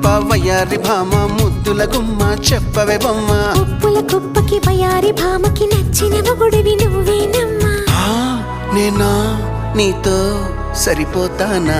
గొప్ప వయ్యారి భామ ముద్దుల గుమ్మ చెప్పవే బొమ్మ ఉప్పుల కుప్పకి వయారి భామకి నచ్చిన మొగుడివి నువ్వేనమ్మా నేనా నీతో సరిపోతానా